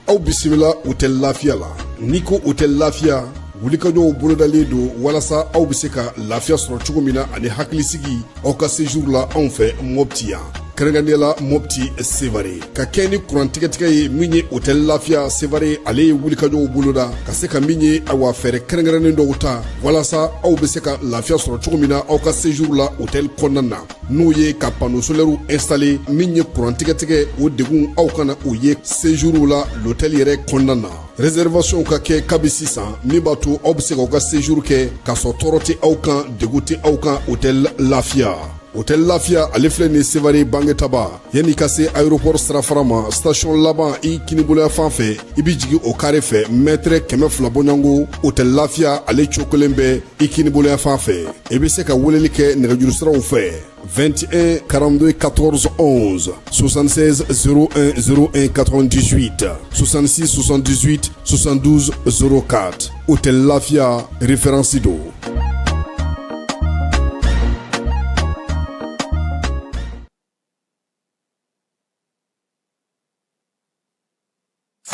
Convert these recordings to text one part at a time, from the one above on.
Aw bisimila hôtel Lafiya la. N'i ko hôtel Lafiya, wulikajɔw bolodalen don walasa aw bɛ se ka lafiya sɔrɔ cogo min na ani hakilisigi aw ka séjour la anw fɛ Mopti yan. Kɛrɛnkɛrɛnnenya Mopti Sevare ka kɛ ni kurantigɛtigɛ ye min ye hôtel Lafiya Sevare ale ye wulikajɔw boloda ka se ka min ye awa fɛɛrɛ kɛrɛnkɛrɛnnen dɔw ta walasa aw bɛ se ka lafiya sɔrɔ cogo min na aw ka séjour la hôtel kɔnɔna na n'o ye ka panneau solaire installer min ye kurantigɛtigɛ o degun aw kana o ye séjour la l'hôtel yɛrɛ kɔnɔna na. Réservation ka kɛ kabi sisan min b'a to aw bɛ se k'aw ka séjour kɛ k'a sɔrɔ tɔɔrɔ tɛ aw kan degun tɛ aw kan hôtel Lafiya. Hôtel Lafiya ale filɛ ni Sevare Bangetaba yanni ka se aéroport sirafara ma station laban i kiniboloya fan fɛ i bi jigin o carré fɛ mètre 200 bɔɲango Hôtel Lafiya ale cokolen bɛ i kiniboloya fan fɛ i bɛ se ka weleli kɛ nɛgɛjuru siraw fɛ 21 42 14 11 76 01 01 98 66 78 72 04 Hôtel Lafiya référence do.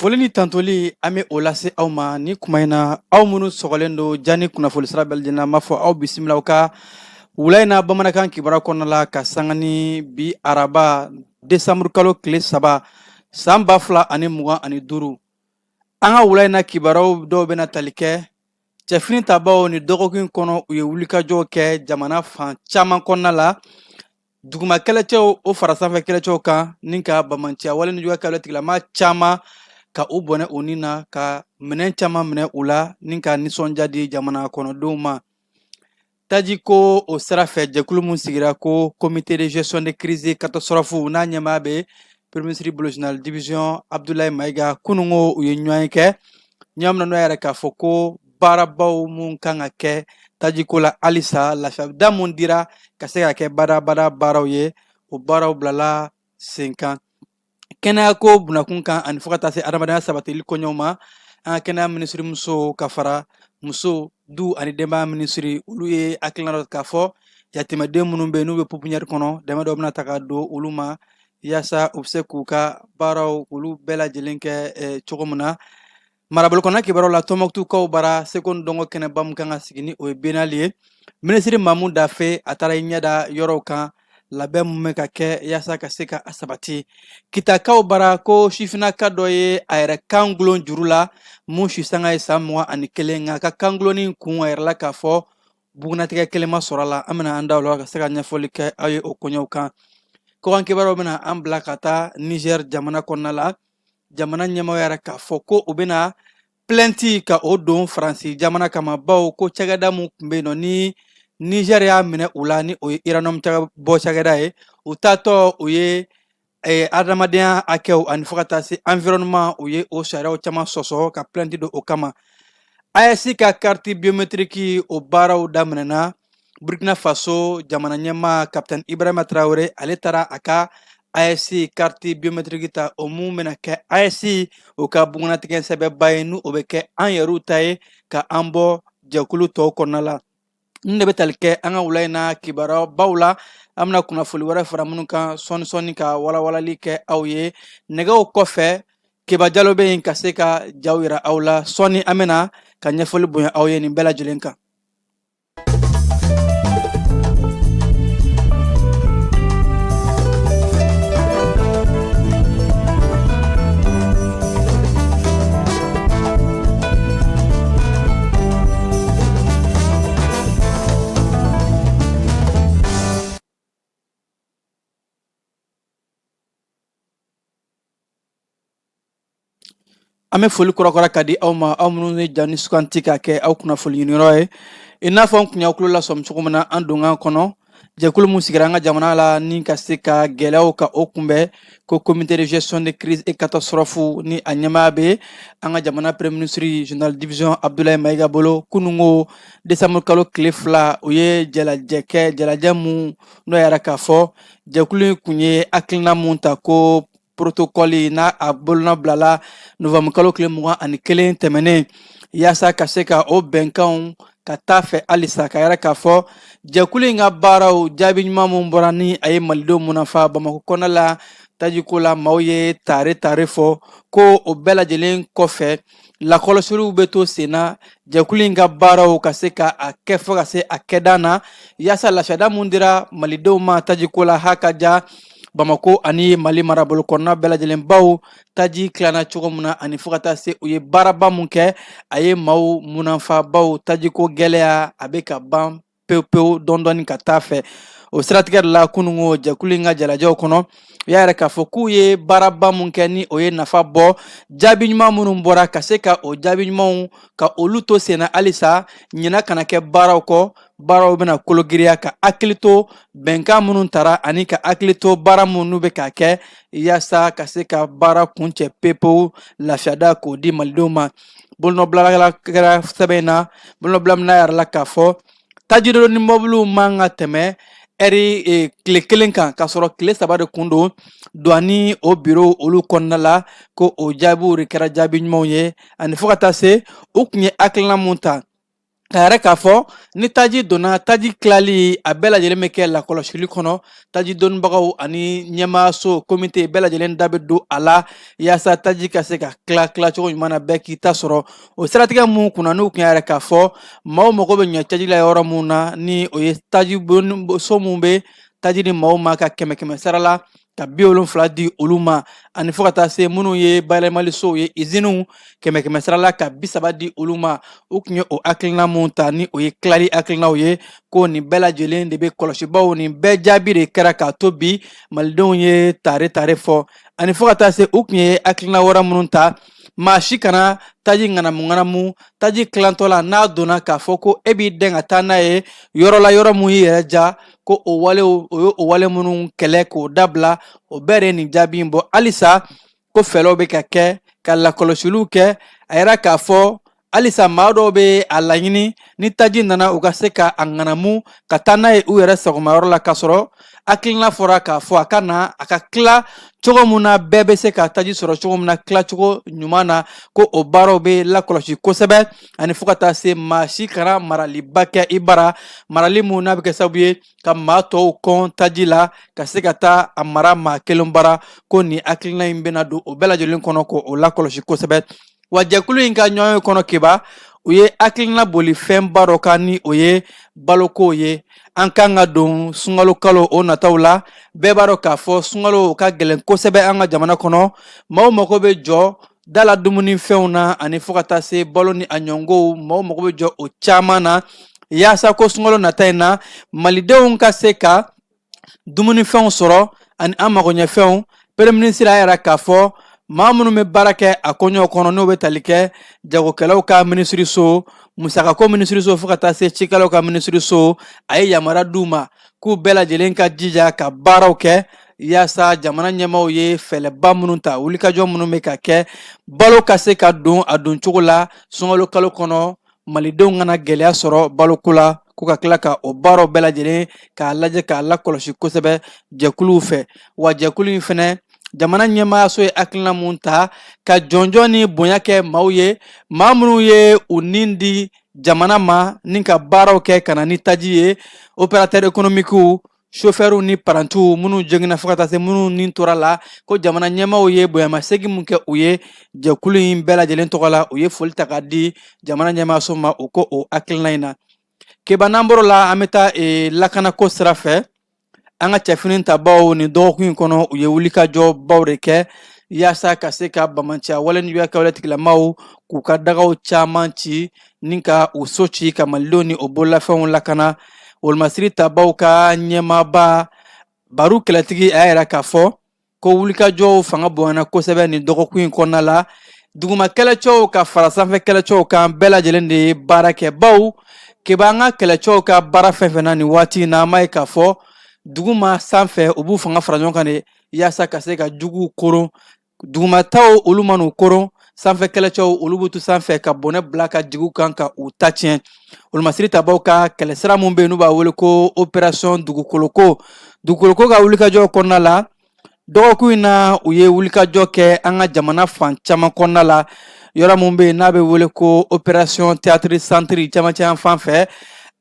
Foli ni tantoli an bɛ o lase aw ma ni kuma in na aw minnu sɔgɔlen don jani kunnafoni sira bɛɛ lajɛlen na m'a fɔ aw bisimila ka wula in na bamanankan kibaruya kɔnɔna la ka sanga ni bi araba desanburu kalo tile 3 san 2025 an ka wula in na kibaruyaw dɔw bɛna tali kɛ cɛfini tabaw ni dɔgɔkun kɔnɔ u ye wulikajɔw kɛ jamana fan caman kɔnɔna la duguma kɛlɛcɛw o fara sanfɛ kɛlɛcɛw kan ni ka bamanciya wale ni juguya kɛlɛ tigilama caman ka u bɔnɛ o ni na ka minɛn caman minɛ u la ni ka nisɔndiya di jamana kɔnɔdenw ma. Taji ko o sira fɛ jɛkulu mun sigira ko comité de gestion de crise catastrophe n'a ɲɛmaa bɛ premier ministre bolo général division Abdoulaye Maïga kunungo u ye ɲɔgɔn kɛ ɲɔgɔn min n'o yɛrɛ k'a fɔ ko baarabaw mun kan ka kɛ taji ko la halisa lafiyada mun dira ka se ka kɛ badabada baaraw ye o baaraw bilala sen kan. Kɛnɛya ko bunakun kan ani fo ka taa se adamadenya sabatili koɲɛw ma an ka kɛnɛya minisiri muso ka fara muso du ani denbaya minisiri olu ye hakilina dɔ k'a fɔ yatimɛden minnu bɛ yen n'u bɛ pouponnière kɔnɔ dɛmɛ dɔ bɛna ta ka don olu ma yaasa u bɛ se k'u ka baaraw olu bɛɛ lajɛlen kɛ cogo min na. Marabolo kɔnɔna kibaruyaw la Tɔnbukutukaw bara seko ni dɔnko kɛnɛba min kan ka sigi ni o ye Benali ye minisiri Mamu Dafe a taara i ɲɛda yɔrɔw kan labɛn mun bɛ ka kɛ yaasa ka se ka a sabati. Kitakaw bara ko sifinaka dɔ ye a yɛrɛ kan gulon juru la mun si sanga ye san 21 nka a ka kan gulonin kun a yɛrɛ la k'a fɔ bugunatigɛ kelen ma sɔrɔ a la an bɛna an da o la ka se ka ɲɛfɔli kɛ aw ye o koɲɛw kan. Kɔkan kibaruyaw bɛna an bila ka taa Niger jamana kɔnɔna la jamana ɲɛmaaw yɛrɛ k'a fɔ ko u bɛna plainte ka o don Faransi jamana kama baw ko cakɛda mun tun bɛ yen nɔ ni Niger y'a minɛ u la ni o ye uranium bɔ cakɛda ye u taatɔ u ye adamadenya hakɛw ani fo ka taa se environnement u ye o sariyaw caman sɔsɔ ka plainte don o kama. AES ka carte biométrique o baaraw daminɛna Burkina Faso jamana ɲɛmaa capitaine Ibrahima Traoré ale taara a ka AES carte biométrique ta o mun bɛna kɛ AES o ka bugunatigɛ sɛbɛnba ye n'o bɛ kɛ an yɛrɛw ta ye ka an bɔ jɛkulu tɔw kɔnɔna la. N de bɛ tali kɛ an ka wula in na kibaruyabaw la an bɛna kunnafoni wɛrɛ fara minnu kan sɔɔni ka walawalali kɛ aw ye nɛgɛw kɔfɛ Keba Jalo bɛ yen ka se ka jaw yira aw la sɔɔni an bɛna ka ɲɛfɔli bonya aw ye nin bɛɛ lajɛlen kan. an bɛ foli kɔrɔkɔrɔ ka di aw ma aw minnu ye ja ni suganti ka kɛ aw kunnafoni ɲiniyɔrɔ ye i n'a fɔ an kun y'aw tulo lasɔmi cogo min na an donkan kɔnɔ jɛkulu mun sigira an ka jamana la ni ka se ka gɛlɛyaw ka o kunbɛn ko comité de gestion de crise et catastrophe ni a ɲɛmaa bɛ an ka jamana premier ministre général division Abdoulaye Mayiga bolo kunungo décembre kalo tile 2 o ye jalajɛ mun n'o yɛrɛ k'a fɔ jɛkulu in kun ye hakilina mun ta ko protocole n'a a bolona bilala novembre kalo tile 21 tɛmɛnen yaasa ka se ka o bɛnkanw ka taa fɛ halisa ka yɛrɛ k'a fɔ jɛkulu in ka baaraw jaabi ɲuman mun bɔra ni a ye malidenw munafa Bamakɔ kɔnɔ la tajiko la maaw ye tare fɔ ko o bɛɛ lajɛlen kɔfɛ lakɔlɔsiliw bɛ to sen na jɛkulu in ka baaraw ka se ka a kɛ fɔ ka se a kɛda na yaasa lafiyada mun dira malidenw ma tajiko la ha ka ja Bamako ani Mali marabolo kɔnɔna bɛɛ lajɛlen baw taji tilana cogo min na ani fo ka taa se u ye baaraba mun kɛ a ye maaw munafa baw tajiko gɛlɛya a bɛ ka ban pewu dɔɔni ka taa fɛ o siratigɛ de la kunungo jɛkulu in ka jalajɛw kɔnɔ u y'a yɛrɛ k'a fɔ k'u ye baaraba mun kɛ ni o ye nafa bɔ jaabi ɲuman minnu bɔra ka se ka o jaabi ɲumanw ka olu to sen na halisa ɲina kana kɛ baaraw kɔ baaraw bɛna kologiriya ka hakili to bɛnkan minnu tara ani ka hakili to baara minnu bɛ ka kɛ yaasa ka se ka baara kuncɛ pepewu lafiyada k'o di malidenw ma bolonɔbila kɛra sɛbɛn in na bolonɔbila min yɛrɛ la k'a fɔ tajidon ni mɔbiliw man ka tɛmɛ tile kelen kan k'a sɔrɔ tile 3 de kun don ani o biro olu kɔnɔna la ko o jaabiw de kɛra jaabi ɲumanw ye ani fo ka taa se u kun ye hakilina mun ta ka yɛrɛ k'a fɔ ni taji donna taji tilali a bɛɛ lajɛlen bɛ kɛ lakɔlɔsili kɔnɔ taji dɔnnibagaw ani ɲɛmaaso komite bɛɛ lajɛlen da bɛ don a la yaasa taji ka se ka tila cogo ɲuman na bɛɛ k'i ta sɔrɔ o siratigɛ mun kunna n'u kun yɛrɛ k'a fɔ maaw mago bɛ ɲɛ taji la yɔrɔ mun na ni o ye taji so mun bɛ taji ni maaw ma ka 100 sara la ka 70 di olu ma ani fo ka taa se minnu ye bayɛlɛmalisow ye iziniw 100 sara la ka 30 di olu ma u kun ye o hakilina mun ta ni o ye tilali hakilinaw ye ko nin bɛɛ lajɛlen de bɛ kɔlɔsibaw nin bɛɛ jaabi de kɛra k'a to bi malidenw ye tare fɔ ani fo ka taa se u kun ye hakilina wɛrɛ minnu ta maa si kana taji ŋanamu taji tilantɔ la n'a donna k'a fɔ ko e b'i dɛn ka taa n'a ye yɔrɔ la yɔrɔ mun y'i yɛrɛ ja ko o ye o wale minnu kɛlɛ k'o dabila o bɛɛ de ye nin jaabi in bɔ halisa ko fɛɛrɛw bɛ ka kɛ ka lakɔlɔsiliw kɛ a yɛrɛ k'a fɔ halisa maa dɔw bɛ a laɲini ni taji nana u ka se ka a ŋanamu ka taa n'a ye u yɛrɛ sagomayɔrɔ la k'a sɔrɔ hakilina fɔra k'a fɔ a ka na a ka tila cogo min na bɛɛ bɛ se ka taji sɔrɔ cogo min na tilacogo ɲuman na ko o baaraw bɛ lakɔlɔsi kosɛbɛ ani fo ka taa se maa si kana maraliba kɛ i bara marali mun n'a bɛ kɛ sababu ye ka maa tɔw kɔn taji la ka se ka taa a mara maa kelen bara ko nin hakilina in bɛna don o bɛɛ lajɛlen kɔnɔ k'o lakɔlɔsi kosɛbɛ wa jɛkulu in ka ɲɔgɔn kɔnɔ kiba u ye hakilina boli fɛnba dɔ kan ni o ye baloko ye an kan ka don sunkalo kalo o nataw la bɛɛ b'a dɔn k'a fɔ sunkalo ka gɛlɛn kosɛbɛ an ka jamana kɔnɔ maaw mago bɛ jɔ dala dumunifɛnw na ani fo ka taa se balo ni a ɲɔngow maaw mago bɛ jɔ o caman na yaasa ko sunkalo nata in na malidenw ka se ka dumunifɛnw sɔrɔ ani an magoɲɛfɛnw premier ministre a yɛrɛ k'a fɔ maa minnu bɛ baara kɛ a kɔɲɔ kɔnɔ n'o bɛ tali kɛ jagokɛlaw ka minisiriso musakako minisiriso fo ka taa se cikɛlaw ka minisiriso a ye yamaruya d'u ma k'u bɛɛ lajɛlen ka jija ka baaraw kɛ yaasa jamana ɲɛmaaw ye fɛɛrɛba minnu ta wulikajɔ minnu bɛ ka kɛ balo ka se ka don a don cogo la sunkalo kalo kɔnɔ malidenw kana gɛlɛya sɔrɔ baloko la ko ka tila ka o baaraw bɛɛ lajɛlen k'a lajɛ k'a lakɔlɔsi kosɛbɛ jɛkuluw fɛ wa jɛkulu in fɛnɛ jamana ɲɛmaayaso ye hakilina mun ta ka jɔnjɔn ni bonya kɛ maaw ye maa minnu ye u nin di jamana ma ni ka baaraw kɛ ka na ni taji ye opérateur économiques chauffeurs ni parantiw minnu jɛngɛnna fo ka taa se minnu nin tora la ko jamana ɲɛmaaw ye bonyamasegin mun kɛ u ye jɛkulu in bɛɛ lajɛlen tɔgɔ la u ye foli ta k'a di jamana ɲɛmaayaso ma u ko o hakilina in na keba n'an bɔr'o la an bɛ taa lakanako sira fɛ an ka cɛfini tabaw ni dɔgɔkun in kɔnɔ u ye wulikajɔ baw de kɛ yaasa ka se ka bamanciya waleɲuman kɛwale tigilamaw k'u ka dagaw caman ci ni ka u so ci ka malidenw ni o bololafɛnw lakana wolomasiri tabaw ka ɲɛmaaba baru kɛlɛtigi a yɛrɛ k'a fɔ ko wulikajɔw fanga bonyana kosɛbɛ ni dɔgɔkun in kɔnɔna la duguma kɛlɛcɛw ka fara sanfɛ kɛlɛcɛw kan bɛɛ lajɛlen de ye baara kɛ baw keba an ka kɛlɛcɛw ka baara fɛn fɛn na nin waati na an b'a ye k'a fɔ duguma sanfɛ u b'u fanga fara ɲɔgɔn kan de yaasa ka se ka juguw koron dugumataw olu man'u koron sanfɛ kɛlɛcɛw olu b'u to sanfɛ ka bɔnɛ bila ka jiguw kan ka u ta tiɲɛ olumasiri tabaw ka kɛlɛsira min bɛ yen n'u b'a wele ko opération dugukoloko ka wulikajɔ kɔnɔna la dɔgɔkun in na u ye wulikajɔ kɛ an ka jamana fan caman kɔnɔna la yɔrɔ min bɛ yen n'a bɛ wele ko opération théâtre centre camancɛ fan fɛ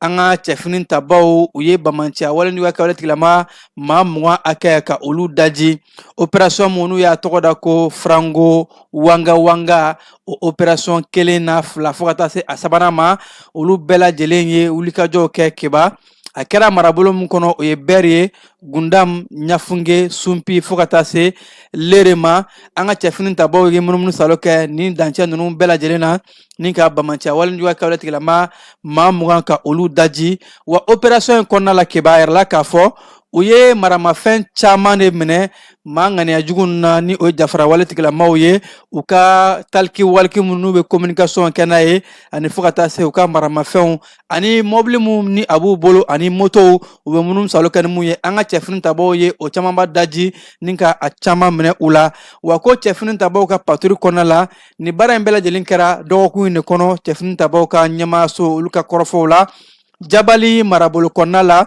an ka cɛfini tabaw u ye bamanciya waleɲuman kɛ wale tigilama maa 20 hakɛ ka olu daji opération mun n'u y'a tɔgɔ da ko frango wanga o opération kelen na fila fo ka taa se a sabanan ma olu bɛɛ lajɛlen ye wulikajɔw kɛ keba a kɛra marabolo min kɔnɔ o ye bɛri ye gundam ɲafunge sumpi fo ka taa se lere ma an ka cɛfini tabaw ye munumunu salo kɛ nin dancɛ ninnu bɛɛ lajɛlen na ni ka bamanciya waleɲuman kɛ wale tigilama maa 20 ka olu daji wa opération in kɔnɔna la keba yɛrɛ la k'a fɔ u ye maramafɛn caman de minɛ maa ŋaniya jugu na ni o ye jafara wale tigilamaw ye u ka taliki waliki minnu bɛ communication kɛ n'a ye ani fo ka taa se u ka maramafɛnw ani mobili minnu ni a b'u bolo ani motow u bɛ minnu salo kɛ ni mun ye an ka cɛfini tabaw ye o caman ba daji ni ka a caman minɛ u la wa ko cɛfini tabaw ka patrouille kɔnɔna la ni baara in bɛɛ lajɛlen kɛra dɔgɔkun in de kɔnɔ cɛfini tabaw ka ɲɛmaayaso olu ka kɔrɔfɔw la jabali marabolo kɔnɔna la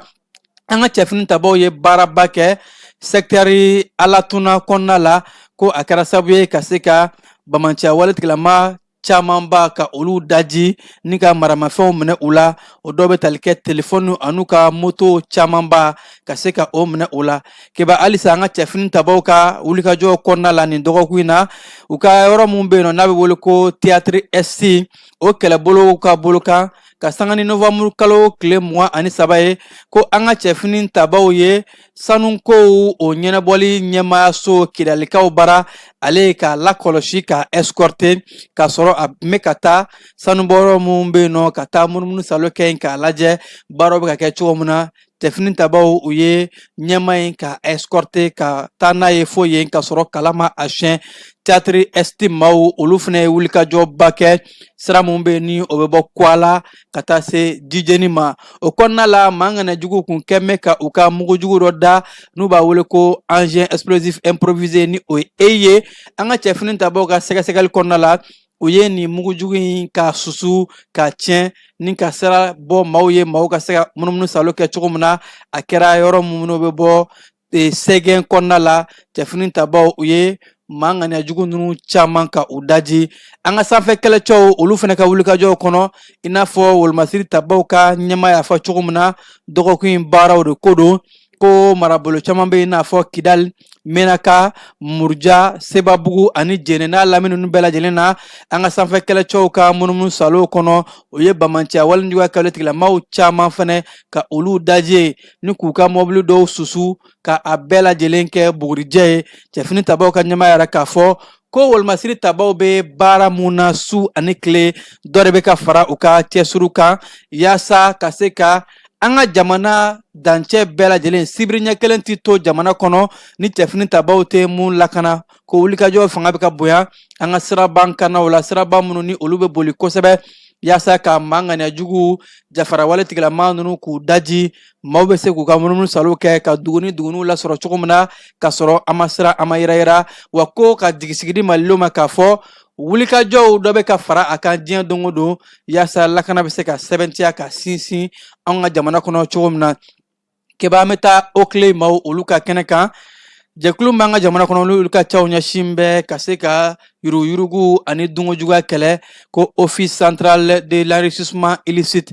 an ka cɛfini tabaw ye baaraba kɛ sɛkitɛri alatuna kɔnɔna la ko a kɛra sababu ye ka se ka bamanciya wale tigilama camanba ka olu daji ni ka maramafɛnw minɛ u la o dɔw bɛ tali kɛ telefɔni an'u ka moto camanba ka se ka o minɛ u la keba halisa an ka cɛfini tabaw ka wulikajɔ kɔnɔna la nin dɔgɔkun in na u ka yɔrɔ min bɛ yen nɔ n'a bɛ wele ko théâtre est o kɛlɛbolow ka bolo kan ka sanga ni novembre kalo tile 23 ye ko an ka cɛfini tabaw ye sanukow o ɲɛnabɔli ɲɛmaayaso kidalikaw bara ale ye k'a lakɔlɔsi ka escorter k'a sɔrɔ a bɛ ka taa sanubɔyɔrɔ minnu bɛ yen nɔ ka taa munumunu salo kɛ yen k'a lajɛ baaraw bɛ ka kɛ cogo min na cɛfini tabaw u ye ɲɛma in ka escorter ka taa n'a ye fo yen ka sɔrɔ kala ma a siyɛn théâtre est maaw olu fana ye wulikajɔba kɛ sira min bɛ yen ni o bɛ bɔ Kuala ka taa se Dijeni ma o kɔnɔna la maa ŋaniyajuguw kun kɛ mɛ ka u ka mugujugu dɔ da n'u b'a wele ko engin explosif improvisé ni o ye an ka cɛfini tabaw ka sɛgɛsɛgɛli kɔnɔna la u ye nin mugujugu in ka susu ka tiɲɛ ni ka sira bɔ maaw ye maaw ka se ka munumunu salo kɛ cogo min na a kɛra yɔrɔ minnu bɛ bɔ sɛgɛn kɔnɔna la cɛfini tabaw u ye maa ŋaniyajugu ninnu caman ka u daji an ka sanfɛ kɛlɛcɛw olu fana ka wulikajɔw kɔnɔ i n'a fɔ wolomasiri tabaw ka ɲɛmaaya fɔ cogo min na dɔgɔkun in baaraw de ko don ko marabolo caman bɛ i n'a fɔ kidali menaka murja sebabugu ani jene n'a lamini ninnu bɛɛ lajɛlen na an ka sanfɛ kɛlɛcɛw ka munumunu salow kɔnɔ o ye bamanciya waleɲuman kɛ wale tigilamaw caman fana ka olu daji ye ni k'u ka mɔbili dɔw susu ka a bɛɛ lajɛlen kɛ bugurijɛ ye cɛfini tabaw ka ɲɛmaaya yɛrɛ k'a fɔ ko wolomasiri tabaw bɛ baara mun na su ani tile dɔ de bɛ ka fara u ka cɛsiriw kan yaasa ka se ka an ka jamana dancɛ bɛɛ lajɛlen sibiri ɲɛ kelen tɛ to jamana kɔnɔ ni cɛfini tabaw tɛ mun lakana ko wulikajɔ fanga bɛ ka bonya an ka siraban kanaw la siraba minnu ni olu bɛ boli kosɛbɛ yaasa ka maa ŋaniyajugu jafara wale tigilama ninnu k'u daji maaw bɛ se k'u ka munumunu salo kɛ ka duguni duguniw lasɔrɔ cogo min na ka sɔrɔ an ma siran an ma yirayira wa ko ka jigisigi di malidenw ma k'a fɔ wulikajɔw dɔ bɛ ka fara a kan diɲɛ don o don yaasa lakana bɛ se ka sɛbɛntiya ka sinsin an ka jamana kɔnɔ cogo min na keba an bɛ taa okile maaw olu ka kɛnɛ kan jɛkulu min b'an ka jamana kɔnɔ olu ka caw ɲɛsin bɛ ka se ka yuruguyurugu ani dunkojuguya kɛlɛ ko office central de l'enrichissement illicite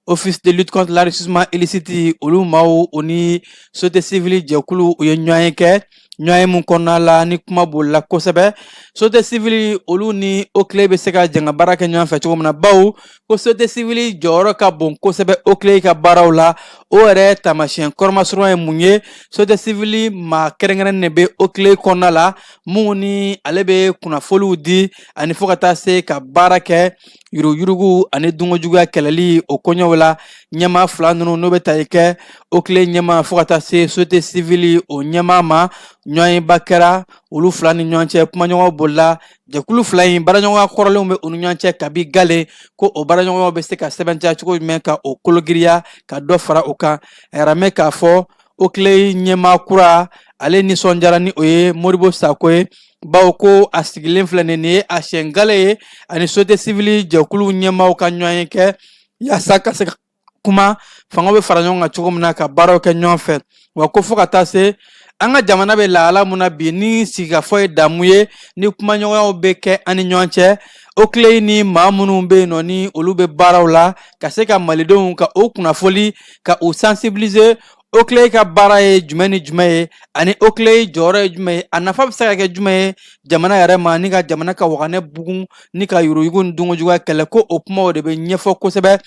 office de lutte contre l'enrichissement illicite olu maaw o ni société civile jɛkulu u ye ɲɔgɔn kɛ ɲɔgɔn mun kɔnɔna la ni kuma bolila kosɛbɛ société civile olu ni okile bɛ se ka janga baara kɛ ɲɔgɔn fɛ cogo min na bawo ko société civile jɔyɔrɔ ka bon kosɛbɛ okile ka baaraw la o yɛrɛ taamasiyɛn kɔrɔmasurun ye mun ye société civile maa kɛrɛnkɛrɛnnen de bɛ okile kɔnɔna la mun ni ale bɛ kunnafoniw di ani fo ka taa se ka baara kɛ yuruguyurugu ani dunkojuguya kɛlɛli o koɲɛw la ɲɛmaa fila ninnu n'o bɛ tali kɛ okile ɲɛmaa fo ka taa se société civile o ɲɛmaa ma ɲɔgɔn ba kɛra olu fila ni ɲɔgɔn cɛ kumaɲɔgɔn bolila jɛkulu fila in baaraɲɔgɔnya kɔrɔlenw bɛ u ni ɲɔgɔn cɛ kabi gale ko o baaraɲɔgɔnw bɛ se ka sɛbɛntiya cogo jumɛn ka o kologiriya ka dɔ fara o kan a yɛrɛ mɛn k'a fɔ Oakley ɲɛmaa kura ale nisɔndiyara ni o ye Modibo Sako ye bawo ko a sigilen filɛ nin ye a siɲɛngale ye ani société civile jɛkulu ɲɛmaaw ka ɲɔgɔn ye kɛ yaasa ka se ka kuma fanga bɛ fara ɲɔgɔn kan cogo min na ka baaraw kɛ ɲɔgɔn fɛ wa ko fo ka taa se an ka jamana bɛ lahala mun na bi ni sigikafɔ ye damu ye ni kumaɲɔgɔnyaw bɛ kɛ an ni ɲɔgɔn cɛ Oakley ni maa minnu bɛ yen nɔ ni olu bɛ baaraw la ka se ka malidenw ka o kunnafoli ka u sensibiliser Oakley ka baara ye jumɛn ni jumɛn ye ani Oakley jɔyɔrɔ ye jumɛn ye a nafa bɛ se ka kɛ jumɛn ye jamana yɛrɛ ma ni ka jamana ka waganɛ bugun ni ka yuruyugu ni dunkojuguya kɛlɛ ko o kumaw de bɛ ɲɛfɔ kosɛbɛ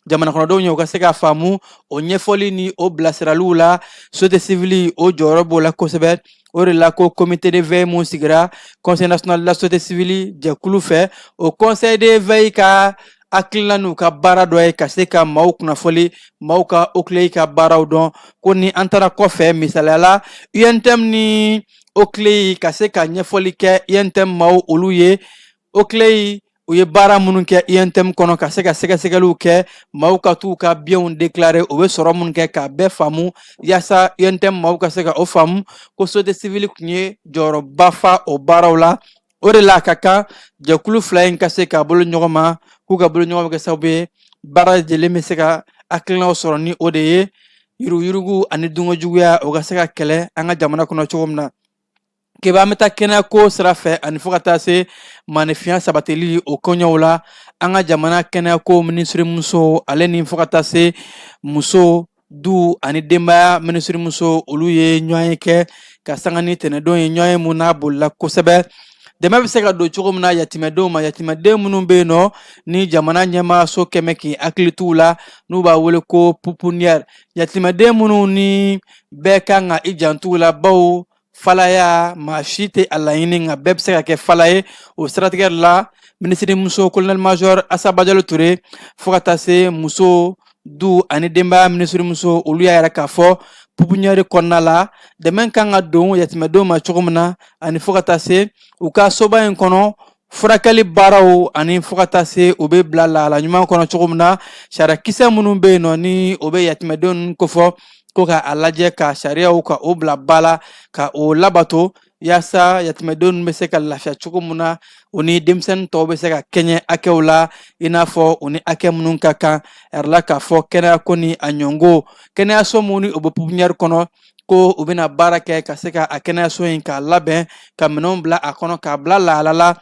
jamana kɔnɔdenw ye u ka se ka faamu o ɲɛfɔli ni o bilasiraliw la société civile o jɔyɔrɔ b'o la kosɛbɛ o de la ko comité de veille mun sigira conseil national de la société civile jɛkulu fɛ o conseil de veille ka hakilina n'u ka baara dɔ ye ka se ka maaw kunnafoli maaw ka Oakley ka baaraw dɔn ko ni an taara kɔfɛ misaliyala UNTM ni Oakley ka se ka ɲɛfɔli kɛ UNTM maaw olu ye Oakley u ye baara minnu kɛ INTM kɔnɔ ka se ka sɛgɛsɛgɛliw kɛ maaw ka t'u ka biɲɛw déclarer u bɛ sɔrɔ minnu kɛ k'a bɛɛ faamu yaasa INTM maaw ka se ka o faamu ko société civile tun ye jɔyɔrɔba fa o baaraw la o de la a ka kan jɛkulu fila in ka se k'a bolo ɲɔgɔn ma k'u ka bolo ɲɔgɔn bɛ kɛ sababu ye baara lajɛlen bɛ se ka hakilinaw sɔrɔ ni o de ye yuruguyurugu ani dunkojuguya o ka se ka kɛlɛ an ka jamana kɔnɔ cogo min na keba an bɛ taa kɛnɛyako sira fɛ ani fo ka taa se maanifinya sabatili o kɔɲɔw la an ka jamana kɛnɛyako minisirimuso ale ni fo ka taa se muso du ani denbaya minisirimuso olu ye ɲɔgɔn ye kɛ ka sanga ni tɛnɛndon ye ɲɔgɔn ye mun n'a bolila kosɛbɛ dɛmɛ bɛ se ka don cogo min na yatimɛdenw ma yatimɛden minnu bɛ yen nɔ ni jamana ɲɛmaaso kɛmɛ k'i hakili t'u la n'u b'a wele ko pouponnière yatimɛden minnu ni bɛɛ kan ka i jantu la bawo falaya maa si tɛ a laɲini nka bɛɛ bɛ se ka kɛ fala ye o siratigɛ la minisirimuso colonel major Asaba Jalo Ture fo ka taa se muso du ani denbaya minisirimuso olu y'a yɛrɛ k'a fɔ pouponnière kɔnɔna la dɛmɛ kan ka don yatimɛdenw ma cogo min na ani fo ka taa se u ka soba in kɔnɔ furakɛli baaraw ani fo ka taa se u bɛ bila lahala ɲuman kɔnɔ cogo min na sariyakisɛ minnu bɛ yen nɔ ni o bɛ yatimɛdenw kofɔ ko ka a lajɛ ka sariyaw ka o bila ba la ka o labato yaasa yatimɛdenw bɛ se ka lafiya cogo min na u ni denmisɛnnin tɔw bɛ se ka kɛɲɛ hakɛw la i n'a fɔ u ni hakɛ minnu ka kan a yɛrɛ la k'a fɔ kɛnɛyako ni a ɲɔngo kɛnɛyaso minnu ni o bɛ pouponnière kɔnɔ ko u bɛna baara kɛ ka se ka a kɛnɛyaso in k'a labɛn ka minɛnw bila a kɔnɔ k'a bila lahala la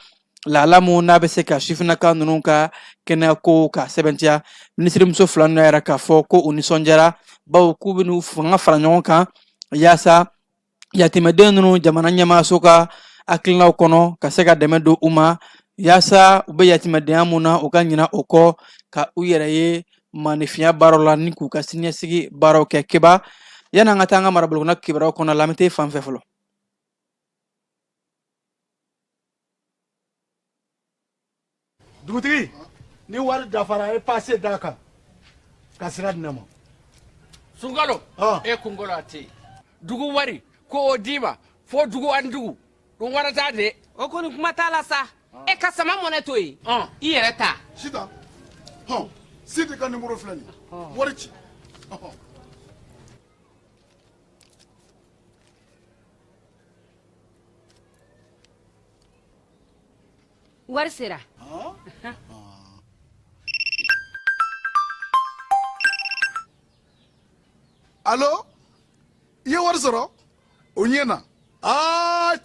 lahala mun n'a bɛ se ka sifinnaka ninnu ka kɛnɛyako ka sɛbɛntiya minisirimuso fila ninnu yɛrɛ k'a fɔ ko u nisɔndiyara bawo k'u bɛ n'u fanga fara ɲɔgɔn kan yaasa yatimɛden ninnu jamana ɲɛmaaso ka hakilinaw kɔnɔ ka se ka dɛmɛ don u ma yaasa u bɛ yatimɛdenya mun na u ka ɲina o kɔ ka u yɛrɛ ye maanifinya baaraw la ni k'u ka siniɲɛsigi baaraw kɛ keba yanni an ka taa an ka marabolokɔnɔ kibaruyaw kɔnɔ la an bɛ taa fan fɛ fɔlɔ. dugutigi ni wari dafara e passe d'a kan ka sira di ne ma. Sunkalo e kunkolo a tɛ yen dugu wari ko o d'i ma fo dugu ani dugu dun wari t'a de. o kɔni kuma t'a la sa e ka sama mɔnɛ to yen i yɛrɛ ta. Sita Sidi ka numéro filɛ nin ye wari ci. wari sera. Allo i ye wari sɔrɔ o ɲɛna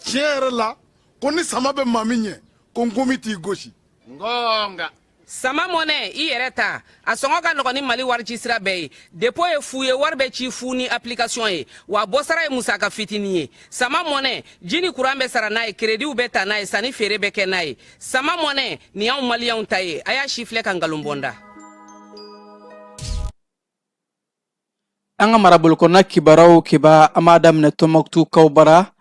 tiɲɛ yɛrɛ la ko ni sama bɛ maa min ɲɛ ko n komi t'i gosi. ngonga sama mɔnɛ i yɛrɛ ta a sɔngɔ ka nɔgɔn ni mali wari ci sira bɛɛ ye depo ye fu ye wari bɛ ci fu ni application ye wa bɔsara ye musaka fitinin ye sama mɔnɛ ji ni kuran bɛ sara n'a ye krediw bɛ ta n'a ye sanni feere bɛ kɛ n'a ye sama mɔnɛ nin y'anw maliyɛnw ta ye a y'a si filɛ ka nkalon bɔnda. An ka marabolokɔnɔna kibaruyaw kiba an b'a daminɛ Tombouctou Kawbara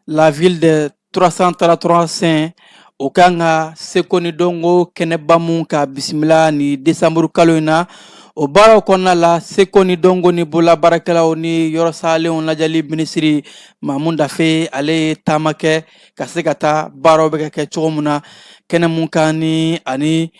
la ville de 333 Saint o kan ka seko ni dɔnko kɛnɛba mun ka bisimila ni desanburu kalo in na o baaraw kɔnɔna la seko ni dɔnko ni bolola baarakɛlaw ni yɔrɔ salenw lajɛli minisiri Mamu Dafe ale ye taama kɛ ka se ka taa baaraw bɛ ka kɛ cogo min na kɛnɛ mun kan ni ani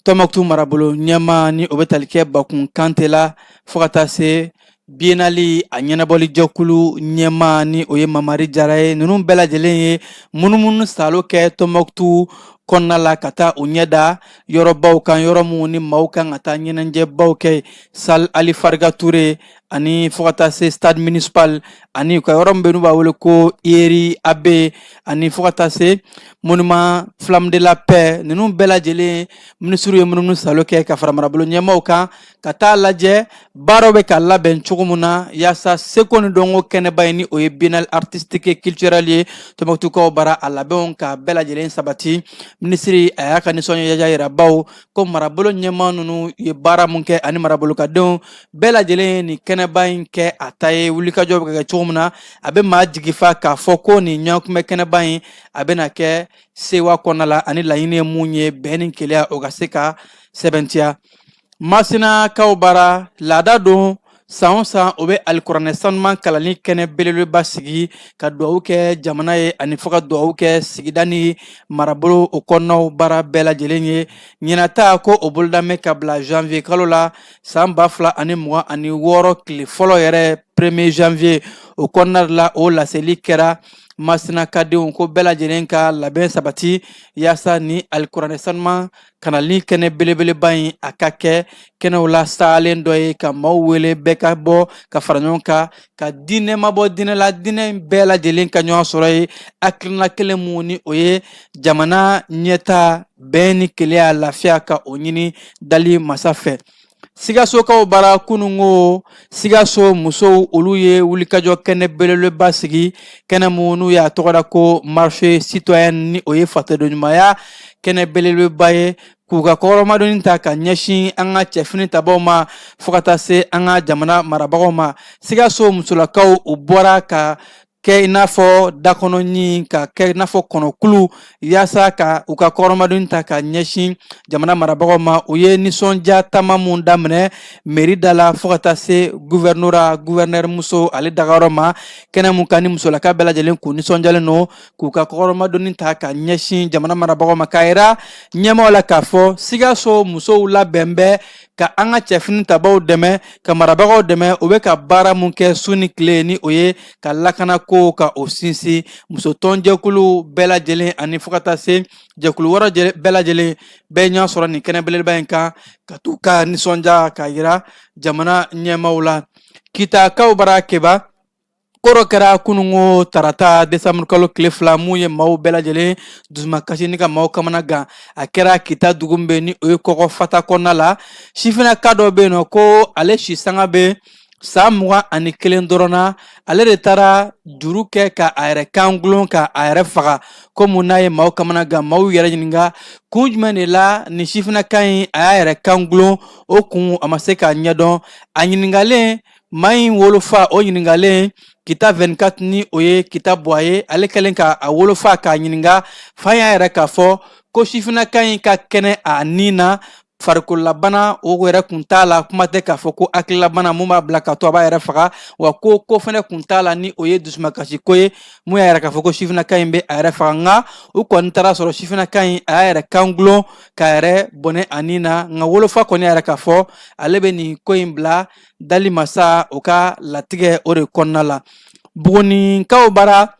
Tɔnbukutu marabolo ɲɛmaa ni o bɛ tali kɛ Bakun Kante la fo ka taa se Biennale a ɲɛnabɔli jɛkulu ɲɛmaa ni o ye Mamari Jara ye ninnu bɛɛ lajɛlen ye munumunu salo kɛ Tɔnbukutu kɔnɔna la ka taa u ɲɛda yɔrɔbaw kan yɔrɔ mun ni maaw kan ka taa ɲɛnajɛbaw kɛ Salle Ali Fariga Ture ani fo ka taa se stade municipal ani u ka yɔrɔ min bɛ n'u b'a wele ko Yeri AB ani fo ka taa se monument Flamme de la Paix ninnu bɛɛ lajɛlen minisiriw ye munumunu salo kɛ ka fara marabolo ɲɛmaaw kan ka taa lajɛ baaraw bɛ ka labɛn cogo min na yaasa seko ni dɔnko kɛnɛba ye ni o ye biennale artistique et culturel ye Tɔnbukutukaw bara a labɛnw ka bɛɛ lajɛlen sabati minisiri a y'a ka nisɔndiya yira baw ko marabolo ɲɛmaa ninnu ye baara mun kɛ ani marabolokadenw bɛɛ lajɛlen ye nin kɛnɛba in kɛ a ta ye wulikajɔ bɛ kɛ cogo min na a bɛ maa jigi fa k'a fɔ ko nin ɲɔgɔnkunbɛ kɛnɛba in a bɛna kɛ sewa kɔnɔna la ani laɲini ye mun ye bɛn ni keleya o ka se ka sɛbɛntiya Masinakaw bara laada don san o san o bɛ alikuranɛ sanuman kalanni kɛnɛ belebeleba sigi ka dugawu kɛ jamana ye ani fo ka dugawu kɛ sigida ni marabolo o kɔnɔnaw baara bɛɛ lajɛlen ye ɲinata ko o bolodamɛ ka bila janvier kalo la san 2026 tile fɔlɔ yɛrɛ 1er janvier o kɔnɔna la o laseli kɛra Masinakadenw ko bɛɛ lajɛlen ka labɛn sabati yaasa ni alikuranɛ sanuman kanali kɛnɛ belebeleba in a ka kɛ kɛnɛw la salen dɔ ye ka maaw wele bɛɛ ka bɔ ka fara ɲɔgɔn kan ka diinɛ ma bɔ diinɛ la diinɛ bɛɛ lajɛlen ka ɲɔgɔn sɔrɔ ye hakilina kelen mun ni o ye jamana ɲɛta bɛn ni keleya lafiya ka o ɲini dali masa fɛ Sigasokaw bara kunungo Sigaso musow olu ye wulikajɔ kɛnɛ belebeleba sigi kɛnɛ mun n'u y'a tɔgɔda ko marché citoyen ni o ye fatɔdonɲumanya kɛnɛ belebeleba ye k'u ka kɔkɔrɔmadonni ta ka ɲɛsin an ka cɛfini tabaw ma fo ka taa se an ka jamana marabagaw ma Sigaso musolakaw u bɔra ka kɛ i n'a fɔ dakɔnɔɲi ka kɛ i n'a fɔ kɔnɔkulu yaasa ka u ka kɔkɔrɔmadonni ta ka ɲɛsin jamana marabagaw ma u ye nisɔndiya taama mun daminɛ mairie da la fo ka taa se gouverneur muso ale dagayɔrɔ ma kɛnɛ mun kan ni musolaka bɛɛ lajɛlen k'u nisɔndiyalen don k'u ka kɔkɔrɔmadonni ta ka ɲɛsin jamana marabagaw ma k'a yira ɲɛmaaw la k'a fɔ Sigaso musow labɛn bɛ ka an ka cɛfini tabaw dɛmɛ ka marabagaw dɛmɛ u bɛ ka baara mun kɛ su ni tile ni o ye ka lakana ko ka o sinsin musotɔn jɛkulu bɛɛ lajɛlen ani fo ka taa se jɛkulu wɛrɛ bɛɛ lajɛlen bɛɛ ɲɔgɔn sɔrɔ nin kɛnɛ belebeleba in kan ka t'u ka nisɔndiya ka yira jamana ɲɛmaaw la Kitakaw bara keba koro kɛra kunungo tarata décembre kalo tile 2 mun ye maaw bɛɛ lajɛlen dusumakasi ni ka maaw kamana gan a kɛra Kita dugu min bɛ ni o ye kɔgɔ fata kɔnɔna la sifinaka dɔ bɛ yen nɔ ko ale si sanga bɛ san 21 dɔrɔn na ale de taara juru kɛ ka a yɛrɛ kan gulon ka a yɛrɛ faga ko mun n'a ye maaw kamana gan maaw yɛrɛ ɲininka kun jumɛn de la ni sifinaka in a y'a yɛrɛ kan gulon o kun a ma se k'a ɲɛdɔn a ɲininkalen maa in wolofa o ɲininkalen Kita 24 ni o ye Kita Buaye ale kɛlen ka a wolofa k'a ɲininka fa y'a yɛrɛ k'a fɔ ko sifinaka in ka kɛnɛ a nin na farikololabana o yɛrɛ kun t'a la kuma tɛ k'a fɔ ko hakililabana mun b'a bila ka to a b'a yɛrɛ faga wa ko fɛnɛ kun t'a la ni o ye dusumakasi ko ye mun y'a yɛrɛ k'a fɔ ko sifinaka in bɛ a yɛrɛ faga nka u kɔni taara sɔrɔ sifinaka in a y'a yɛrɛ kan gulon k'a yɛrɛ bɔnɛ a nin na nka wolofa kɔni y'a yɛrɛ k'a fɔ ale bɛ nin ko in bila dali masa o ka latigɛ o de kɔnɔna la Bugunikaw bara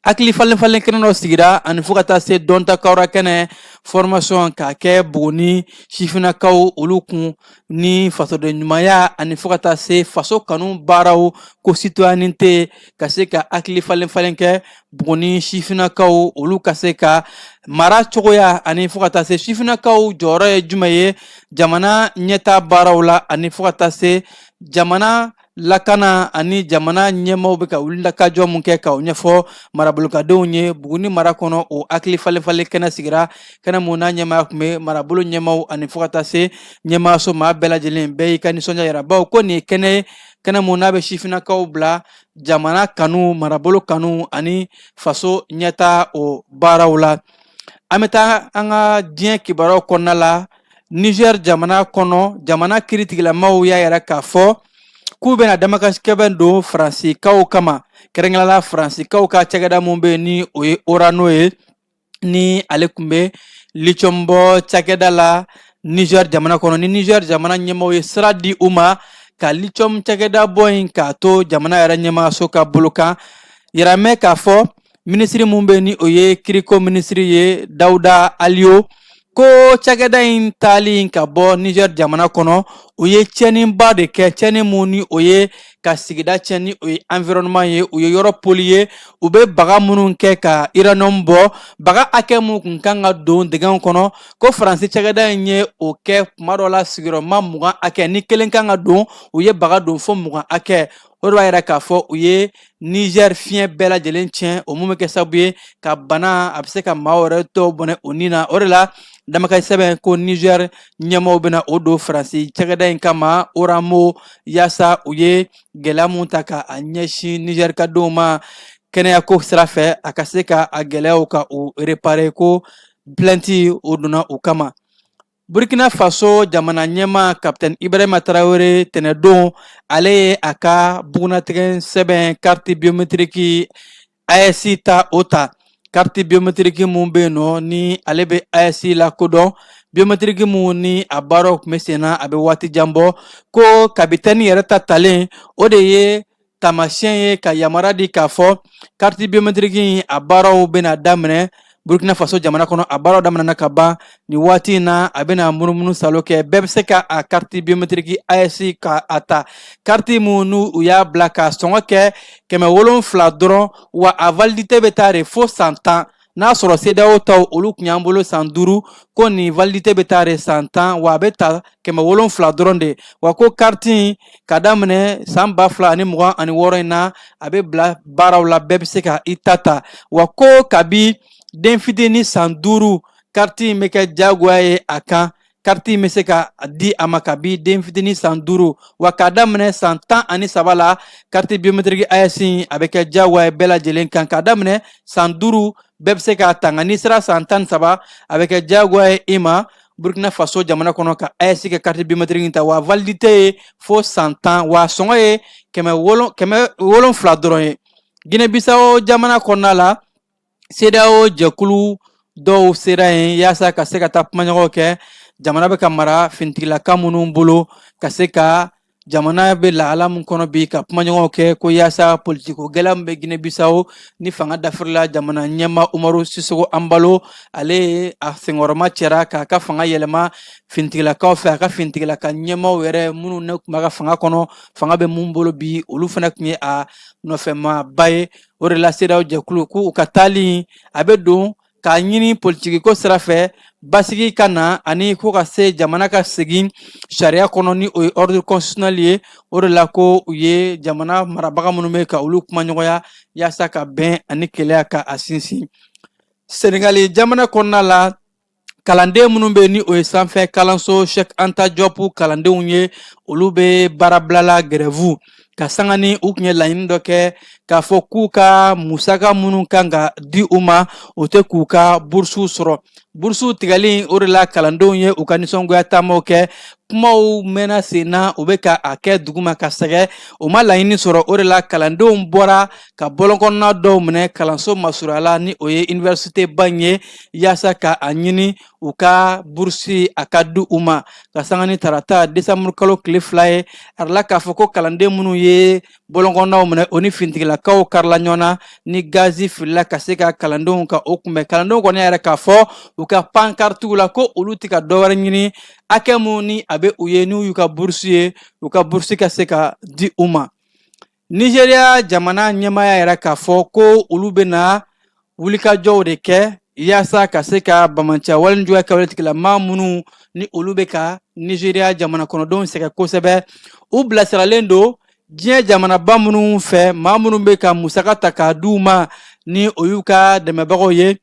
hakili falen kɛnɛ dɔ sigira ani fo ka taa se dɔntakawra kɛnɛ formation k'a kɛ Buguni sifinakaw olu kun ni fasodenɲumanya ani fo ka taa se faso kanu baaraw ko citoyenneté ka se ka hakili falen kɛ Buguni sifinakaw olu ka se ka mara cogoya ani fo ka taa se sifinakaw jɔyɔrɔ ye jumɛn ye jamana ɲɛta baaraw la ani fo ka taa se jamana lakana ani jamana ɲɛmaaw bɛ ka wulikajɔ mun kɛ k'o ɲɛfɔ marabolokadenw ye Buguni mara kɔnɔ o hakili falen kɛnɛ sigira kɛnɛ mun n'a ɲɛmaaya tun bɛ marabolo ɲɛmaaw ani fo ka taa se ɲɛmaayaso maa bɛɛ lajɛlen bɛɛ y'i ka nisɔndiya yira bawo ko nin ye kɛnɛ mun n'a bɛ sifinakaw bila jamana kanu marabolo kanu ani faso ɲɛta o baaraw la an bɛ taa an ka diɲɛ kibaruyaw kɔnɔna la Niger jamana kono jamana kiritigilamaw y'a yɛrɛ k'a fɔ k'u bɛna damakasɛbɛn don Faransikaw kama kɛrɛnkɛrɛnla Faransikaw ka cakɛda mun bɛ ni o ye Orano ye ni ale tun bɛ lithium bɔ cakɛda la Niger jamana kɔnɔ ni Niger jamana ɲɛmaaw ye sira di u ma ka lithium cakɛda bɔ in k'a to jamana yɛrɛ ɲɛmaaso ka bolo kan yiramɛ k'a fɔ minisiri mun bɛ ni o ye kiriko minisiri ye Dawuda Aliyo ko cakɛda in tali ka bɔ Niger jamana kɔnɔ o ye cɛnniba de kɛ cɛnni mun ni o ye ka sigida cɛnni o ye environnement ye o ye yɔrɔ poli ye u bɛ baga minnu kɛ ka uranium bɔ baga hakɛ mun kun kan ka don dingɛw kɔnɔ ko Faransi cakɛda in ye o kɛ kuma dɔ la sigiyɔrɔma 20 hakɛ ni kelen kan ka don u ye baga don fo 20 hakɛ o de b'a yɛrɛ k'a fɔ u ye Niger fiɲɛ bɛɛ lajɛlen tiɲɛ o mun bɛ kɛ sababu ye ka bana a bɛ se ka maa wɛrɛ tɔw bɔnɛ o ni na o de la damakasi sɛbɛn ko Niger ɲɛmaaw bɛna o don Faransi cakɛda in kama Oramo yaasa u ye gɛlɛya mun ta ka a ɲɛsin Niger ka denw ma kɛnɛyako sira fɛ a ka se ka a gɛlɛyaw ka u réparer ko plainte o donna u kama. Burkina Faso jamana ɲɛma Capitaine Ibrahima Traoré tɛnɛdon ale ye a ka bugunatigɛ sɛbɛn carte biométrique AES ta o ta carte biométrique mun bɛ yen nɔ ni ale bɛ AES lakodɔn biométrique mun ni a baaraw tun bɛ sen na a bɛ waati jan bɔ ko capitaine yɛrɛ ta talen o de ye taamasiyɛn ye ka yamaruya di k'a fɔ carte biométrique in a baaraw bɛna daminɛ Burkina Faso jamana kɔnɔ a baaraw daminɛna ka ban ni waati in na a bɛna munumunu salo kɛ bɛɛ bɛ se ka a carte biométrique AES ka a ta carte mun n'u y'a bila ka sɔngɔ kɛ 700 dɔrɔn wa a validité bɛ taa de fo san 10 n'a sɔrɔ CEDEAO taw olu tun y'an bolo san 5 ko nin validité bɛ taa de san 10 wa a bɛ ta 700 dɔrɔn de wa ko carte in ka daminɛ san 2026 in na a bɛ bila baaraw la bɛɛ bɛ se ka i ta wa ko kabi den fitini san 5 carte in bɛ kɛ jagoya ye a kan carte in bɛ se ka di a ma kabi den fitini san 5 wa k'a daminɛ san 13 la carte biométrique AES a bɛ kɛ jagoya ye bɛɛ lajɛlen kan k'a daminɛ san 5 bɛɛ bɛ se k'a ta nka n'i sera san 13 a bɛ kɛ jagoya ye i ma Burkina Faso jamana kɔnɔ ka AES kɛ carte biométrique ta wa validité ye fo san 10 wa sɔngɔ ye 700 dɔrɔn ye Guinée Bissau jamana kɔnɔna la CEDEAO jɛkulu dɔw sera yen yaasa ka se ka taa kumaɲɔgɔnw kɛ jamana bɛ ka mara finitigilaka minnu bolo ka se ka jamana bɛ lahala min kɔnɔ bi ka kumaɲɔgɔnw kɛ ko yaasa politiko gɛlɛya min bɛ Guinée Bissau ni fanga dafirila jamana ɲɛma Umaru Sisoko Ambalo ale ye a senkɔrɔma cɛra k'a ka fanga yɛlɛma finitigilakaw fɛ a ka finitigilaka ɲɛmaw yɛrɛ minnu ne tun b'a ka fanga kɔnɔ fanga bɛ mun bolo bi olu fana tun ye a nɔfɛmaaba ye o de la CEDEAO jɛkulu k'u ka taali a bɛ don k'a ɲini politikiko sira fɛ basigi ka na ani ko ka se jamana ka segin sariya kɔnɔ ni o ye ordre constitutionnel ye o de la ko u ye jamana marabaga minnu bɛ ka olu kumaɲɔgɔnya yaasa ka bɛn ani keleya ka a sinsin Senegali jamana kɔnɔna la kalanden minnu bɛ ni o ye sanfɛ kalanso Cheikh Anta Diop kalandenw ye olu bɛ baarabilala grève ka sanga ni u tun ye laɲini dɔ kɛ k'a fɔ k'u ka musaka minnu kan ka di u ma o tɛ k'u ka burusiw sɔrɔ burusiw tigɛli o de la kalandenw ye u ka nisɔngoya taamaw kɛ kumaw mɛnna sen na u bɛ ka a kɛ duguma ka sɛgɛ o ma laɲini sɔrɔ o de la kalandenw bɔra ka bɔlɔnkɔnɔna dɔw minɛ kalanso masurunya la ni o ye université ba in ye yaasa ka a ɲini u ka burusi a ka di u ma ka sanga ni tarata décembre kalo tile 2 ye a la k'a fɔ ko kalanden minnu ye bɔlɔnkɔnɔnaw minɛ o ni finitigilakaw karila ɲɔgɔn na ni gazi filila ka se ka kalandenw ka o kunbɛn kalandenw kɔni yɛrɛ k'a fɔ u ka pankartiw la ko olu tɛ ka dɔwɛrɛ ɲini hakɛ mun ni a bɛ u ye n'u y'u ka burusi ye u ka burusi ka se ka di u ma Nigeria jamana ɲɛmaya yɛrɛ k'a fɔ ko olu bɛna wulikajɔw de kɛ yaasa ka se ka bamanciya waleɲuman kɛwaletigilama minnu ni olu bɛ ka Nigeria jamana kɔnɔdenw sɛgɛn kosɛbɛ u bilasiralen don diɲɛ jamanaba minnu fɛ maa minnu bɛ ka musaka ta k'a di u ma ni o y'u ka dɛmɛbagaw ye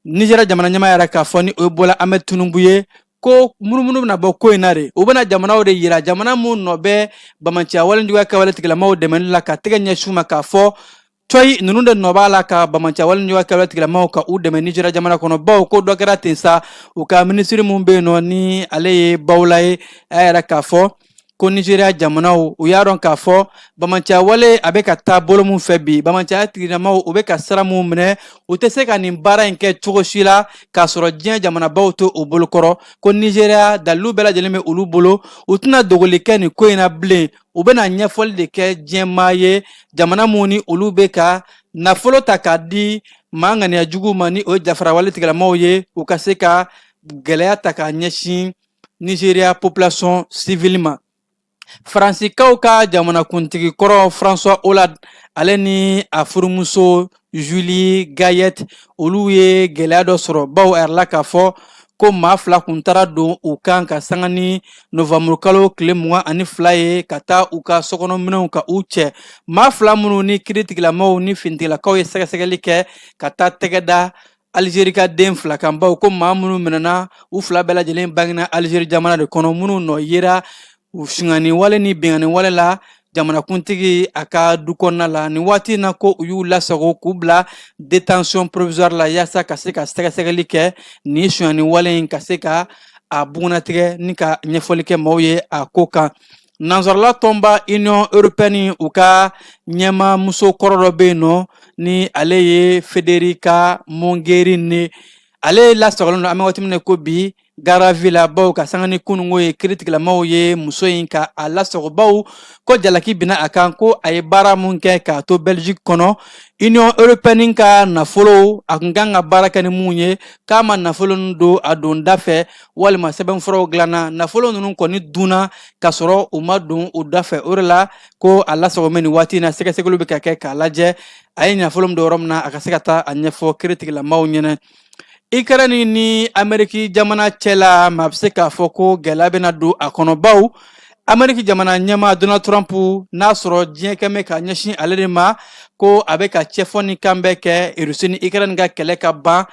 Nigeria jamana ɲɛmaya yɛrɛ k'a fɔ ni o ye Bola Ahmed Tinubu ye ko munumunu bɛna bɔ ko in na de u bɛna jamanaw de yira jamana mun nɔ bɛ bamanciya waleɲuman kɛwaletigilamaw dɛmɛli la ka tɛgɛ ɲɛsin u ma k'a fɔ Choi nunu de nobala ka bamancha wal nyoka kala tigala ka u de Nigeria jamana kono baw ko do kera tensa u ka ministre mun be no ni ale bawlay ayara ka fo ko Nigeria jamana u yaron ka fo bamancha wale abe ka tabolo mun febi bamancha tigina ma u be ka sara mun mene u te se ka nin bara nke chogo shila ka soro dien jamana baw to u bolo koro ko Nigeria dalu bela jeleme ulu bolo u tuna dogoli ke ni ko ina ble u be na nyefol de ke dien maye jamana muni ulu be ka nafolo ta ka di mangani ya jugu mani o jafara wale tigala maye u ka se ka geleya ta ka nyeshin Nigeria population civilement Fransikaw ka jamana kuntigi kɔrɔ François Hollande ale ni a furumuso Julie Gayet olu ye gɛlɛya dɔ sɔrɔ baw erla k'a fɔ ko maa fila kun taara don u kan ka sanga ni novembre kalo tile 22 ye ka taa u ka sokɔnɔminɛnw ka u cɛ maa fila minnu ni kiiritigilamaw ni finitigilakaw ye sɛgɛsɛgɛli kɛ ka taa tɛgɛ da Algérie ka den fila kan baw ko maa minnu minɛna u fila bɛɛ lajɛlen bangena Algérie jamana de kɔnɔ minnu nɔ yera sungani wale ni bengani wale la jamana kuntigi aka dukonna la ni wati na ko u y'u lasago k'u bila détention provisoire la yasa ka se ka sɛgɛsɛgɛli kɛ ni sungani wale in ka se ka a bugunatigɛ ni ka ɲɛfɔli kɛ maaw ye a ko kan nanzarala tɔnba Union européenne u ka ɲɛma muso kɔrɔ dɔ bɛ yen nɔ ni ale ye Federica Mogherini ale lasagolen don an bɛ waati min na ko bi Garavila baw ka sanga ni kunungo ye kiiritigilamaw ye muso in ka a lasago baw ko jalaki bina a kan ko a ye baara mun kɛ k'a to Belgique kɔnɔ Union européenne ka nafolo a kun kan ka baara kɛ ni mun ye k'a ma nafolo ninnu don a don da fɛ walima sɛbɛnfuraw dilanna nafolo ninnu kɔni dunna ka sɔrɔ u ma don u da fɛ o de la ko a lasago mɛ nin waati in na sɛgɛsɛgɛliw bɛ ka kɛ k'a lajɛ a ye nafolo min don yɔrɔ min na a ka se ka taa a ɲɛfɔ kiiritigilamaw ɲɛna Ukraine ni Ameriki jamana cɛla ma bɛ se k'a fɔ ko gɛlɛya bɛna don a kɔnɔ baw Ameriki jamana ɲɛma Donald Trump n'a sɔrɔ diɲɛ kɛmɛ ka ɲɛsin ale de ma ko a bɛ ka cɛfɔni kan bɛɛ kɛ Russie ni Ukraine ka kɛlɛ ka ban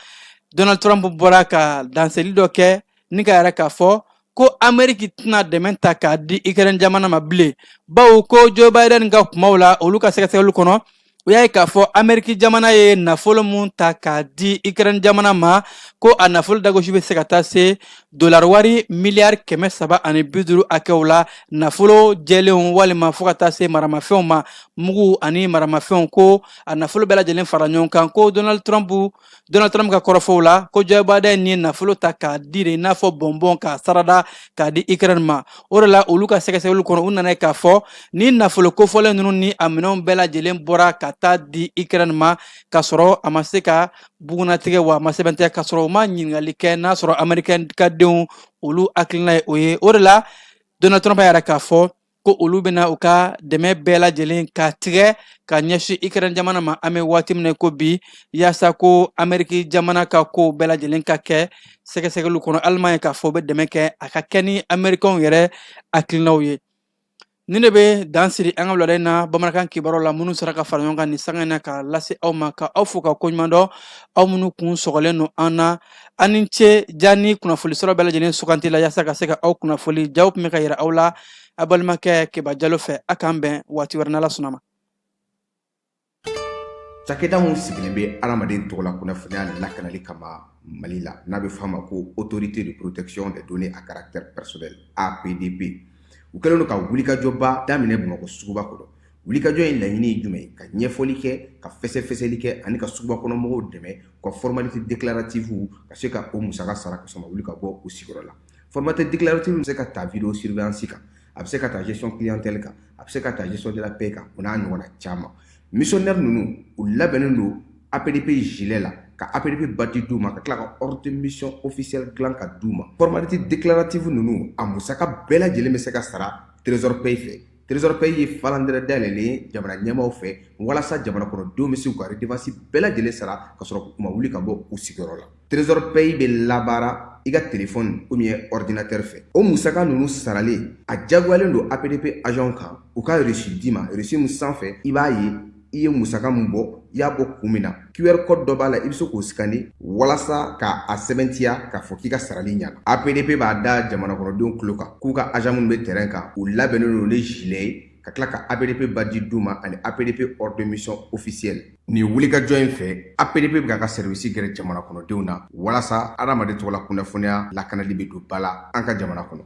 Donald Trump bɔra ka danseli dɔ kɛ ni ka yɛrɛ k'a fɔ ko Ameriki tɛna dɛmɛ ta k'a di Ukraine jamana ma bilen baw ko Joe Biden ka kumaw la olu ka sɛgɛsɛgɛliw kɔnɔ u y'a ye k'a fɔ Ameriki jamana ye nafolo mun ta k'a di Ukraine jamana ma ko a nafolo dagosi bɛ se ka taa se dollar wari miliyari 350 hakɛw la nafolo jɛlenw walima fo ka taa se maramafɛnw ma mugu ani maramafɛnw ko a nafolo bɛɛ lajɛlen fara ɲɔgɔn kan ko Donald Trump ka kɔrɔfɔw la ko Joe Biden ni nafolo ta k'a di de i n'a fɔ bɔnbɔn k'a sarada k'a di Ukraine ma o de la olu ka sɛgɛsɛgɛliw kɔnɔ u nana ye k'a fɔ ni nafolo kofɔlen ninnu ni a minɛnw bɛɛ lajɛlen bɔra ka taa di Ukraine ma ka sɔrɔ a ma se ka bugunatigɛ wa a ma sɛbɛntiya ka sɔrɔ u ma ɲininkali kɛ n'a sɔrɔ Americain ka denw olu hakilina ye o ye o de la Donald Trump yɛrɛ k'a fɔ ko olu bɛna u ka dɛmɛ bɛɛ lajɛlen ka tigɛ ka ɲɛsin Ukraine jamana ma an bɛ waati min na ko bi yaasa ko Ameriki jamana ka ko bɛɛ lajɛlen ka kɛ sɛgɛsɛgɛliw kɔnɔ Allemagne k'a fɔ u bɛ dɛmɛ kɛ a ka kɛ ni Americains yɛrɛ hakilinaw ye ni ne bɛ dan siri an ka wulada in na bamanankan kibaruw la minnu sera ka fara ɲɔgɔn kan nin sanga in na ka lase aw ma ka aw fo ka koɲuman dɔn aw minnu kun sɔgɔlen don an na an ni ce ja ni kunnafoli sɔrɔ bɛɛ lajɛlen suganti la yaasa ka se ka aw kunnafoli jaw tun bɛ ka yira aw la a balimakɛ Keba Jalo fɛ a k'an bɛn waati wɛrɛ n'Ala sɔnna ma. Cakɛda mun sigilen bɛ adamaden tɔgɔ la kunnafoniya lakanali kama Mali la n'a bɛ f'a ma ko Autorité de protection des données à caractère personnel APDP u kɛlen don ka wulikajɔba daminɛ Bamakɔ suguba kɔnɔ wulikajɔ in laɲini ye jumɛn ye ka ɲɛfɔli kɛ ka fɛsɛfɛsɛli kɛ ani ka suguba kɔnɔ mɔgɔw dɛmɛ ka formalité déclarative ka se ka o musaka sara ka sɔrɔ wuli ka bɔ u sigiyɔrɔ la formalité déclarative bɛ se ka ta vidéo surveillance kan a bɛ se ka ta gestion clientèle kan a bɛ se ka ta gestion de la paix kan o n'a ɲɔgɔnna caman missionnaire ninnu u labɛnnen don APDP gilet la ka APDP badge d'u ma ka tila ka ordre de mission officiel dilan ka d'u ma formalité déclarative ninnu a musaka bɛɛ lajɛlen bɛ se ka sara trésor paye fɛ trésor paye ye falandɛrɛ dayɛlɛlen ye jamana ɲɛmaaw fɛ walasa jamana kɔnɔdenw bɛ se k'u ka redevance bɛɛ lajɛlen sara ka sɔrɔ u ma wuli ka bɔ u sigiyɔrɔ la trésor paye bɛ labaara i ka téléphone ou bien ordinateur fɛ o musaka ninnu saralen a jagoyalen don APDP agent kan u ka reçu d'i ma reçu min sanfɛ i b'a ye i ye musaka mun bɔ i y'a bɔ kun min na QR code dɔ b'a la i bɛ se k'o scanner walasa ka a sɛbɛntiya k'a fɔ k'i ka sarali ɲɛna APDP b'a da jamana kɔnɔdenw tulo kan k'u ka agent minnu bɛ terrain kan u labɛnnen don ni gilet ye ka tila ka APDP badji d'u ma ani APDP hors de mission officielle. Ni wulikajɔ in fɛ APDP bɛ ka service gɛrɛ jamana kɔnɔdenw na walasa adamaden tɔgɔ la kunnafoniya lakanali bɛ don ba la an ka jamana kɔnɔ.